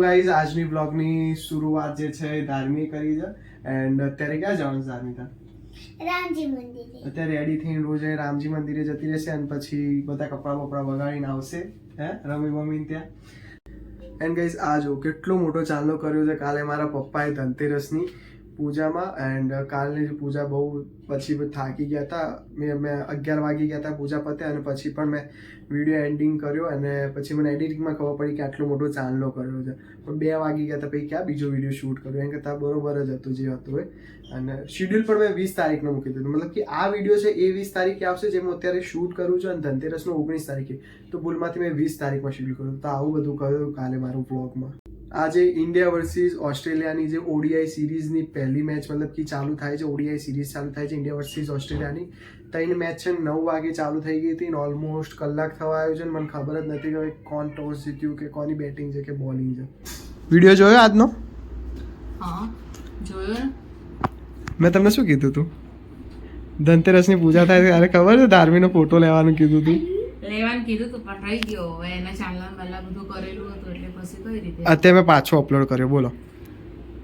Guys આજની બ્લોગની શરૂઆત જે છે ધાર્મિક કરી છે એન્ડ અત્યારે ક્યાં જવાનું ધાર્મિકા? રામજી મંદિરે. અત્યારે રેડી થઈને રોજ રામજી મંદિરે જતી રહેશે અને પછી બધા કપડા બપડા વગાડીને આવશે રમી મમ્મી ત્યાં. એન્ડ ગાઈઝ આ જો કેટલો મોટો ચાંદલો કર્યો છે કાલે મારા પપ્પાએ ધનતેરસની પૂજામાં. એન્ડ કાલની પૂજા બહુ પછી થાકી ગયા હતા. મેં 11 વાગી ગયા હતા પૂજા પતે અને પછી પણ મેં વિડીયો એન્ડિંગ કર્યો અને પછી મને એડિટિંગમાં ખબર પડી કે આટલો મોટો ચાંદલો કર્યો છે. પણ 2 વાગી ગયા હતા પછી ક્યાં બીજો વિડીયો શૂટ કર્યો એમ કરતાં બરોબર જ હતું જે હતું એ. અને શેડ્યુલ પણ મેં 20 તારીખનો મૂકી દીધું. મતલબ કે આ વિડીયો છે એ 20 તારીખે આવશે જે હું અત્યારે શૂટ કરું છું અને ધનતેરસનો 19 તારીખે. તો ભૂલમાંથી મેં 20 તારીખમાં શેડ્યુલ કર્યું. તો આવું બધું કર્યું કાલે મારું વ્લોગમાં. આજે ઇન્ડિયા વર્સિસ ઓસ્ટ્રેલિયાની જે ઓડીઆઈ સિરીઝની પહેલી મેચ મતલબ કે ચાલુ થાય છે. ઓડીઆઈ સિરીઝ ચાલુ થાય છે ઇન્ડિયા વર્સિસ ઓસ્ટ્રેલિયાની. 3 મેચ છે 9 વાગે ચાલુ થઈ ગઈ હતી ને ઓલમોસ્ટ કલાક થવા આવ્યો છે. મને ખબર જ નથી કે કોણ ટોસ જીત્યું કે કોની બેટિંગ છે કે બોલિંગ છે. વિડીયો જોયો આજનો? હા જોયો. મેં તમને શું કીધું હતું? ધનતેરસની પૂજા થાય ત્યારે ખબર છે ધાર્મીનો ફોટો લેવાનું કીધું હતું. લેવાનું કીધું તું પણ રહી ગયો. હવે એના ચાંદલા પહેલા બધું કરેલું હતું એટલે પછી કઈ રીતે અત્યારે મેં પાછો અપલોડ કર્યો. બોલો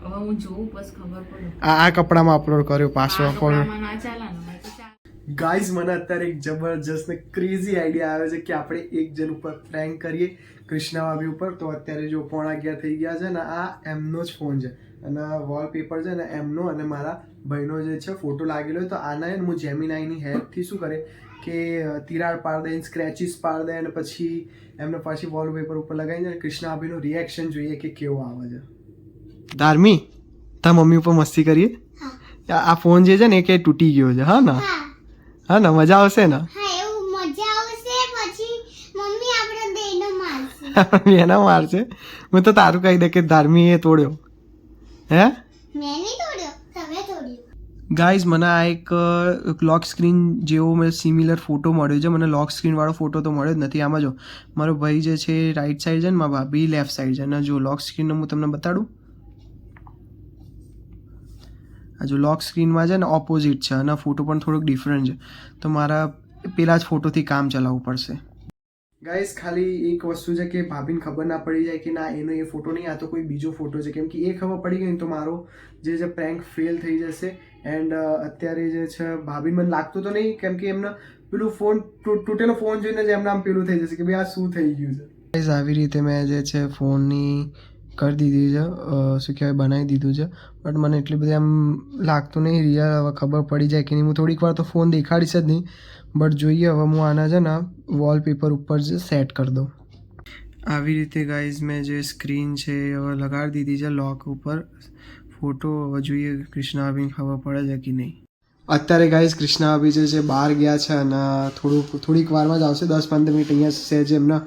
હવે હું જોઉં પછી ખબર પડે. આ કપડામાં અપલોડ કર્યો પાછો. ના ચાલે ને તો ચાલે. ગાઈઝ મને અત્યારે એક જબરજસ્ત ને ક્રેઝી આઈડિયા આવે છે કે આપણે એક જણ ઉપર પ્રેન્ક કરીએ, કૃષ્ણા ભાભી ઉપર. તો અત્યારે જો 11:15 થઈ ગયા છે ને આ એમનો જ ફોન છે અને વોલપેપર છે ને એમનો અને મારા ભાઈનો જે છે ફોટો લાગેલો હોય. તો આના હું જેમિનાઈની હેલ્પથી શું કરે કે તિરાડ પાડ દે, સ્ક્રેચીસ પાડ દે અને પછી એમને પાછી વોલપેપર ઉપર લગાવીને કૃષ્ણા ભાભીનું રિએક્શન જોઈએ કે કેવું આવે છે. ધાર્મી તાર મમ્મી ઉપર મસ્તી કરીએ. આ ફોન જે છે ને એ કે તૂટી ગયો છે. હા ને? હા ને? મજા આવશે ને? હા એવું મજા આવશે. પછી મમ્મી આપણે બેનો મારશે. એના મારશે. હું તો તારું કહી દે કે ધાર્મી એ તોડ્યો. હે? મેં નહીં તોડ્યો, તમે તોડ્યો. ગાઈઝ મને આ એક લોક સ્ક્રીન જેવો મેં સિમિલર ફોટો મળ્યો છે. મને લોક સ્ક્રીનવાળો ફોટો તો મળ્યો જ નથી. આમાં જો મારો ભાઈ જે છે રાઈટ સાઈડ છે ને મારા ભાભી લેફ્ટ સાઈડ છે. અને જો લોક સ્ક્રીનનો હું તમને બતાડું. આ જો લોક સ્ક્રીનમાં છે ને ઓપોઝિટ છે અને ફોટો પણ થોડોક ડિફરન્ટ છે. તો મારા પેલા જ ફોટોથી કામ ચલાવવું પડશે. ગાઈઝ ખાલી એક વસ્તુ છે કે ભાભીને ખબર ના પડી જાય કે ના એનો એ ફોટો નહીં, આ તો કોઈ બીજો ફોટો છે. કેમ કે એ ખબર પડી ગઈ ને તો મારો જે છે પ્રેન્ક ફેલ થઈ જશે. એન્ડ અત્યારે જે છે ભાભીને મને લાગતું તો નહીં કેમ કે એમને પેલું ફોન તૂટેલો ફોન જોઈને જ એમને આમ પેલું થઈ જશે કે ભાઈ આ શું થઈ ગયું છે. ગાઈઝ આવી રીતે મેં જે છે ફોનની કરી દીધી છે, શું કહેવાય બનાવી દીધું છે. બટ મને એટલી બધી આમ લાગતું નહીં રિયલ. હવે ખબર પડી જાય કે નહીં. હું થોડીક વાર તો ફોન દેખાડીશ જ નહીં. બટ જોઈએ હવે હું આના છે ને વોલપેપર ઉપર જ સેટ કરી દઉં. આવી રીતે ગાઈઝ મેં જે સ્ક્રીન છે હવે લગાડી દીધી છે લોક ઉપર ફોટો. હવે જોઈએ કૃષ્ણા ભાભીને ખબર પડે છે કે નહીં. અત્યારે ગાઈઝ કૃષ્ણા ભાભી જે છે બહાર ગયા છે અને થોડીક વારમાં જ આવશે. 10-15 મિનિટ અહીંયા સહેજ એમના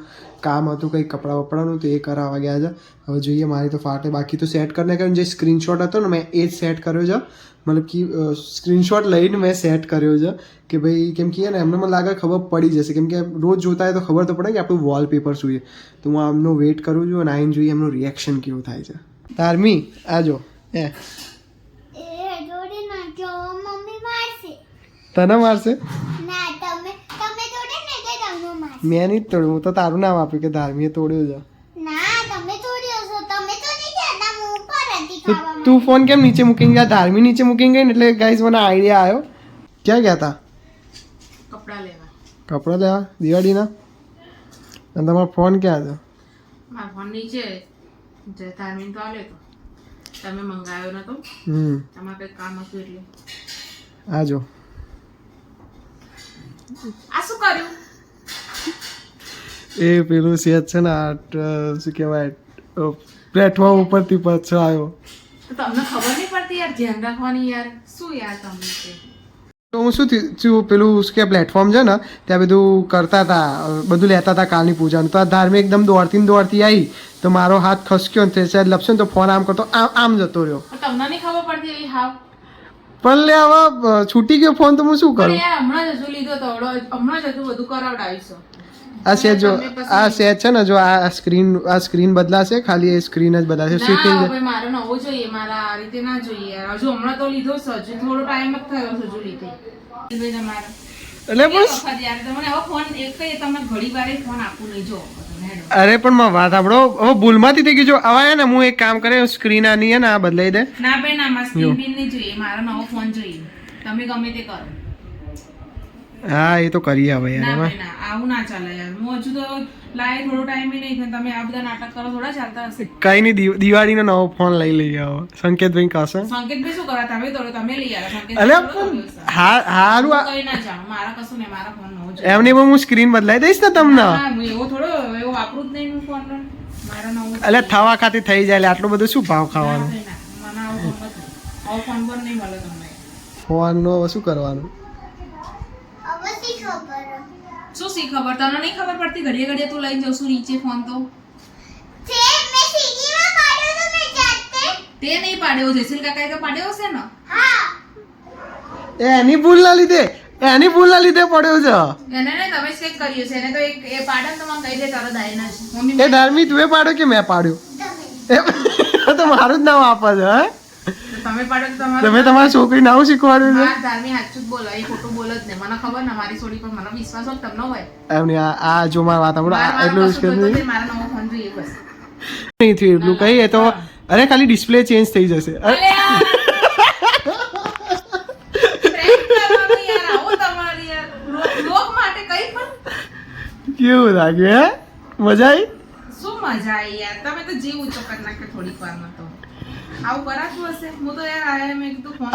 કામ હતું કંઈક કપડાં વપડાનું તો એ કરાવવા ગયા છે. હવે જોઈએ મારી તો ફાટે. બાકી તો સેટ કરીને કર્યું. જે સ્ક્રીનશોટ હતો ને મેં એ જ સેટ કર્યો છે. મતલબ કે સ્ક્રીનશોટ લઈને મેં સેટ કર્યો છે કે ભાઈ કેમ કે ને એમને મને લાગે ખબર પડી જશે. કેમ કે રોજ જોતા હોય તો ખબર તો પડે કે આપણું વોલપેપર શું છે. તો હું આમનો વેઇટ કરું છું અને આઈને જોઈએ એમનું રિએક્શન કેવું થાય છે. ધાર્મી આ જો એ જોડે નાખ્યો મમ્મી મારશે. તને મારશે? ના તમે તોડે ને કે તમને મારશે. મેં નહીં તોડ્યું. હું તો તારું નામ આપ્યું કે ધાર્મીએ તોડ્યું છે. ના તમે તોડ્યો છો. તમે તો નહીં કહેતા હું ઉપર હતી ખાવા. તું ફોન કેમ નીચે મૂકીને ગયા? ધાર્મી નીચે મૂકીને ગઈ ને એટલે ગાઈઝ મને આઈડિયા આવ્યો. ક્યાં ગયા હતા? કપડાં લેવા. કપડાં લેવા દિવાળીના? અને તમારો ફોન ક્યાં છે? મારો ફોન નીચે જે તારમીન તો આલે તો તમે મંગાવ્યો નતો. તમારે કંઈક કામ હતું એટલે આ જો આ શું કર્યું? એ પેલું સેજ છે ને શું કહેવાય પ્લેટફોર્મ ઉપરથી પાછો આવ્યો. તો તમને ખબર નહીં પડતી યાર ધ્યાન રાખવાની યાર. શું યાર તમને છે? તો હું શું થયું પેલું શું કે પ્લેટફોર્મ છે ને ત્યાં બધું કરતા હતા, બધું લેતા હતા કાલની પૂજાનું. તો આ ધાર્મિક એકદમ દોડતી આવી તો મારો હાથ ખસક્યો ને તે લપસ્યો ને તો ફોન આમ કરતો આમ જતો રહ્યો. તમને નહીં ખબર પડતી હાવ. પણ લે હવે છૂટી ગયો ફોન તો હું શું કરું? યાર હમણાં જ હજુ લીધો તો હમણાં જ હજુ બધું કરાવડાવીશું. આ સેજ જો આ સેજ છે ને જો આ સ્ક્રીન બદલાશે. ખાલી એ સ્ક્રીન જ બદલાશે. મારો નવો જોઈએ. મારા આ રીતે ના જોઈએ યાર. હજુ હમણાં તો લીધો છે. હજુ થોડો ટાઈમ જ થયો છે હજુ લીધે. એટલે બસ યાર તમને હવે ફોન એક તમે ઘડી વારે ફોન આપું નહીં. જો હેડો. અરે પણ માં વાત આપણો હવે ભૂલમાંથી થઈ ગઈ જો હવે હે ને હું એક કામ કરે સ્ક્રીન આની હે ને આ બદલાઈ દે ના ભાઈ ના મારે સ્ક્રીન બિન નહીં જોઈએ, મારો નવો ફોન જોઈએ. તમે ગમે તે કરો. હા એ તો કરીએ હવે યાર ના એમાં ભાઈ ના, આવું ના ચાલે યાર. હું હજુ તો લાય થોડો ટાઈમ નહીં થયો, તમે આ બધા નાટક કરો થોડા ચાલતા હશે. કઈ નહીં દિવાળીનો નવો ફોન લઈ લઈએ હવે સંકેતભાઈ કહેશે સંકેતભાઈ શું કરવા, તમે દોડો, તમે લઈ આવ્યા. સંકેત અલે થોડો પણ દોડ્યો છે. હારું હું કઈ ના જાણું, મારા કશું નહીં, મારા ફોન નવો જોઈએ. એમને પણ હું સ્ક્રીન બદલાઈ દઈશ ને તમને હા, હું એવો થોડો એવો વાપરું જ નહીં હું ફોન. મારા નવો એટલે થવા ખાતી થઈ જાય એટલે આટલું બધું શું ભાવ ના ખાવાનું ભાઈ ના, મને આવો ફોન નથી. આવો ફોન પર નહીં મળે તમને. ફોનનો શું કરવાનું હવે શી ખબર શું શી ખબર, તને નહીં ખબર પડતી? ઘડીએ ઘડીએ તું લઈ જશું નીચે ફોન તો. છે મેં સીડીમાં પાડ્યો તો મેં જાતે તે નહીં પાડ્યો, જયસિલ કાકાએ તો પાડ્યો હશે ને. હા એની ભૂલ ના લીધે પડ્યો છે એને નહીં, તમે ચેક કર્યું છે. એને તો એક એ પાડે ને તો મને કહી દે તારો દાઈ ના છે. મમ્મી એ ધાર્મી તું પાડ્યો કે મેં પાડ્યો તમે એ તો મારું જ નામ આપે છે હે તમે પાડો તો તમારું તમે તમારી છોકરી નામ શીખવાડ્યું છે મારા ધાર્મી સાચું જ બોલો, એ ખોટું બોલો જ નહીં. મને ખબર ને મારી છોડી પર મને વિશ્વાસ હોય તમને હોય. એમની આ જો મારી વાત સાંભળો મારા એટલું કશું જ જોઈતું કે નહીં, મારા નવો ફોન જોઈએ બસ. નહીં થયું એટલું કહીએ તો અરે ખાલી ડિસ્પ્લે ચેન્જ થઈ જશે અરે અલે યાર! prank કરવાનું યાર, આવું તમારે યાર. લોક માટે કંઈ પણ કેવું લાગ્યું હે મજા આવી શું મજા આવી યાર. તમે તો જીવ ઊંચો કરી નાખ્યો થોડીક વારમાં તો. આવું કરાતું હશે? હું તો યાર આયા મેં કીધું ફોન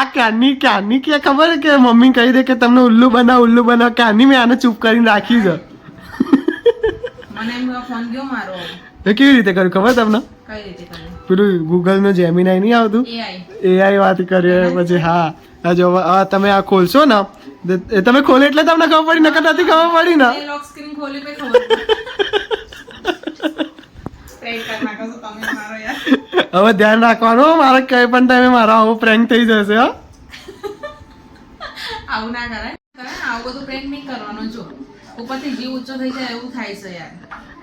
આ ક્યારની કે ખબર છે કે મમ્મી કહી દે કે તમને ઉલ્લુ બનાવ ક્યારની મેં આને ચૂપ કરીને રાખી છે મને એમ ફોન ગયો મારો. એ કેવી રીતે કર્યું ખબર તમને કઈ રીતે કર્યું? પેલું ગૂગલનું જેમિનાઈ નહીં આવતું AI. એઆઈ વાત કરીએ પછી હા આ જો હવે તમે આ ખોલશો ને એ તમે ખોલે એટલે તમને ખબર પડી નકર નથી ખબર પડી ને એ લોક સ્ક્રીન ખોલી પે ખબર પડી. Prank કરી નાખો છો તમે મારો યાર. હવે ધ્યાન રાખવાનું મારે કઈ પણ ટાઈમે મારો આવો પ્રેન્ક થઈ જશે હા આવું ના કરાય. આવું બધું પ્રેન્ક નહીં કરવાનો. જો ઉપરથી જીવ ઊંચો થઈ જાય એવું થાય છે યાર.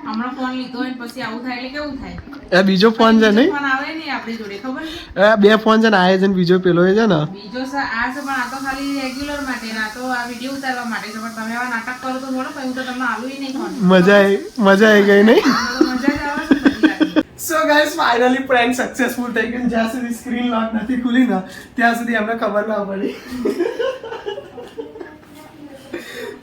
હમણાં ફોન લીધો હોય ને પછી આવું થાય એટલે કેવું થાય? એ બીજો ફોન છે નહીં ફોન આવે નહીં આપણી જોડે, ખબર છે? બે ફોન છે ને આ છે ને બીજો પેલો એ છે ને બીજો આ છે પણ આ તો ખાલી રેગ્યુલર માટે ને આ તો આ વિડીયો ઉતારવા માટે છે. પણ તમે આવા નાટક કરો તો થોડો પછી હું તો તમને આલું નહીં ફોન. મજા આવી ગઈ નહીં મજા જ આવે છે બધી રાતે. So guys finally prank successful થઈ ગયું જ્યાં સુધી સ્ક્રીન લોક નથી ખુલી ને ત્યાં સુધી અમને ખબર ના પડી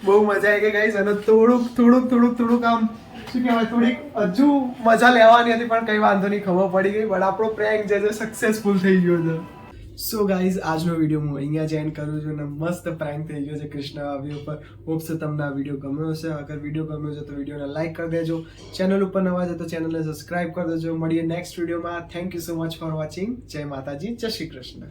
બહુ મજા આવી ગઈ ગાઈસ અને થોડુંક આમ શું કહેવાય થોડીક હજુ મજા લેવાની હતી પણ કઈ વાંધો નહીં ખબર પડી ગઈ પણ આપણો પ્રેન્ક જે છે સક્સેસફુલ થઈ ગયો છે સો ગાઈઝ આજનો વિડીયો હું અહીંયા જ એન્ડ કરું છું અને મસ્ત પ્રેન્ક થઈ ગયો છે કૃષ્ણ આવી ઉપર હોપ છે તમને આ વિડીયો ગમ્યો હશે અગર વિડીયો ગમ્યો છે તો વિડીયોને લાઈક કરી દેજો ચેનલ ઉપર નવા છે તો ચેનલને સબસ્ક્રાઇબ કરી દેજો મળીએ નેક્સ્ટ વિડીયોમાં thank you so much for watching જય માતાજી જય શ્રી કૃષ્ણ